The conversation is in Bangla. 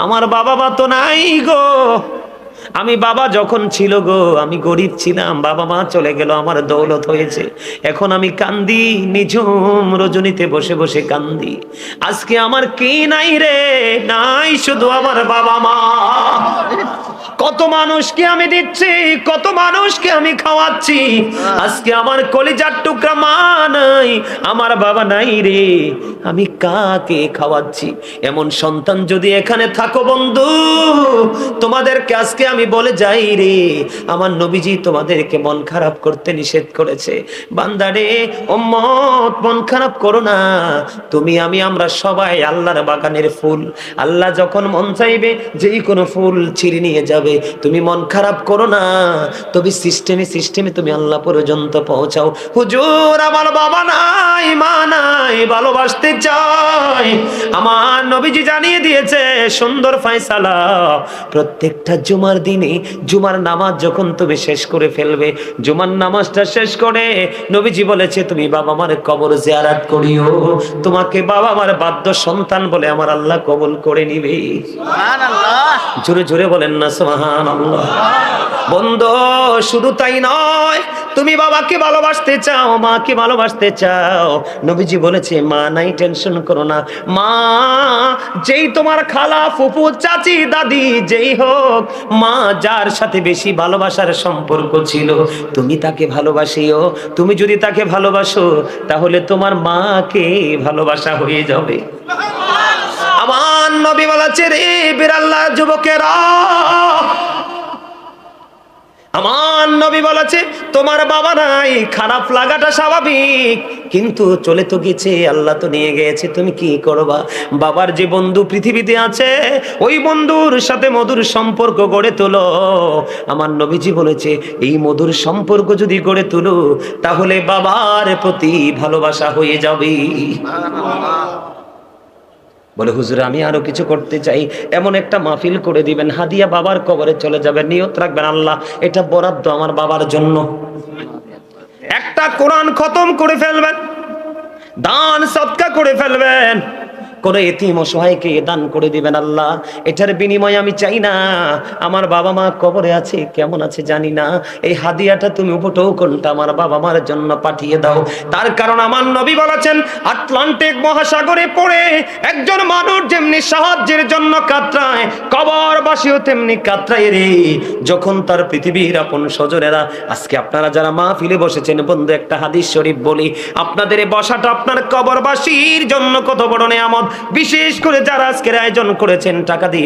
আমার বাবা মা তো নাই গো। আমি বাবা যখন ছিল গো আমি গরিব ছিলাম, বাবা মা চলে গেল, আমার দৌলত হয়েছে, এখন আমি কান্দি, নিঝুম রজনীতে বসে বসে কান্দি। আজকে আমার কি নাই রে, নাই শুধু আমার বাবা মা। কত মানুষকে আমি দিচ্ছি, কত মানুষকে আমি খাওয়াচ্ছি, আজকে আমার কলিজার টুকরা মা নাই, আমার বাবা নাই রে, আমি কাকে খাওয়াচ্ছি? এমন সন্তান যদি এখানে থাকো বন্ধু, তোমাদেরকে আজকে আমি বলে যাই রে, আমার নবীজি তোমাদেরকে মন খারাপ করতে নিষেধ করেছে। বান্দারে উম্মত, মন খারাপ করো না। তুমি আমি আমরা সবাই আল্লাহর বাগানের ফুল। আল্লাহ যখন মন চাইবে যেই কোনো ফুল ছিঁড়ে নিয়ে যাবে। তুমি মন খারাপ করো না, তবে সিস্টেমে তুমি আল্লাহ পর্যন্ত পৌঁছাও। হুজুর আমার বাবা নাই, মা নাই, ভালোবাসতে চাই। আমার নবীজি জানিয়ে দিয়েছে সুন্দর ফয়সালা, প্রত্যেকটা জুমার দিনে জুমার নামাজ যখন তুমি শেষ করে ফেলবে, জুমার নামাজটা শেষ করে নবীজি বলেছে তুমি বাবা মার কবর জিয়ারত করিও, তোমাকে বাবা মার বাধ্য সন্তান বলে আমার আল্লাহ কবুল করে নিবে। সুবহানাল্লাহ, জোরে জোরে বলেন না সুবহানাল্লাহ। বন্ধু শুধু তাই নয়, তুমি বাবাকে ভালোবাসতে চাও, মাকে ভালোবাসতে চাও, নবীজি বলেছে মা নাই টেনশন করো না। মা যেই তোমার খালা, ফুফু, চাচি, দাদি যেই হোক, মা যার সাথে বেশি ভালোবাসার সম্পর্ক ছিল, তুমি তাকে ভালোবাসিও। তুমি যদি তাকে ভালোবাসো তাহলে তোমার মাকে ভালোবাসা হয়ে যাবে। আমার নবী বলেছে রে বিরাল্লাহ যুবকেরা, আমার নবী বলেছে তোমার বাবা নাই, খারাপ লাগাটা স্বাভাবিক, কিন্তু চলে তো গেছে, আল্লাহ তো নিয়ে গেছে, তুমি কি করবা? বাবার যে বন্ধু পৃথিবীতে আছে, ওই বন্ধুর সাথে মধুর সম্পর্ক গড়ে তোলো। আমার নবীজি বলেছে এই মধুর সম্পর্ক যদি গড়ে তোলো তাহলে বাবার প্রতি ভালোবাসা হয়ে যাবে। বলে হুজুর আমি আরো কিছু করতে চাই, এমন একটা মাহফিল করে দিবেন, হাদিয়া বাবার কবরে চলে যাবে, নিয়ত রাখবেন আল্লাহ এটা বরাদ্দ আমার বাবার জন্য। একটা কোরআন খতম করে ফেলবেন, দান সদকা করে ফেলবেন, কোন এতিম অসহায়কে দান করে দিবেন। আল্লাহ এটার বিনিময়ে আমি চাই না আমার বাবা মা কবরে আছে, কেমন আছে জানি না, এই হাদিয়াটা তুমি উপটৌকনটা আমার বাবা মার জন্য পাঠিয়ে দাও। তার কারণ আমার নবী বলেছেন আটলান্টিক মহাসাগরে পড়ে একজন মানুষ যেমনি সাহায্যের জন্য কাতরায়, কবরবাসীও তেমনি কাতরায় রে, যখন তার পৃথিবীর আপন স্বজনেরা। আজকে আপনারা যারা মাহফিলে বসেছেন বন্ধু, একটা হাদিস শরীফ বলি, আপনাদের এই বসাটা আপনার কবরবাসীর জন্য কত বড় নেয়ামত। বিশেষ করে যারা আজকের আয়োজন করেছেন টাকা দিয়ে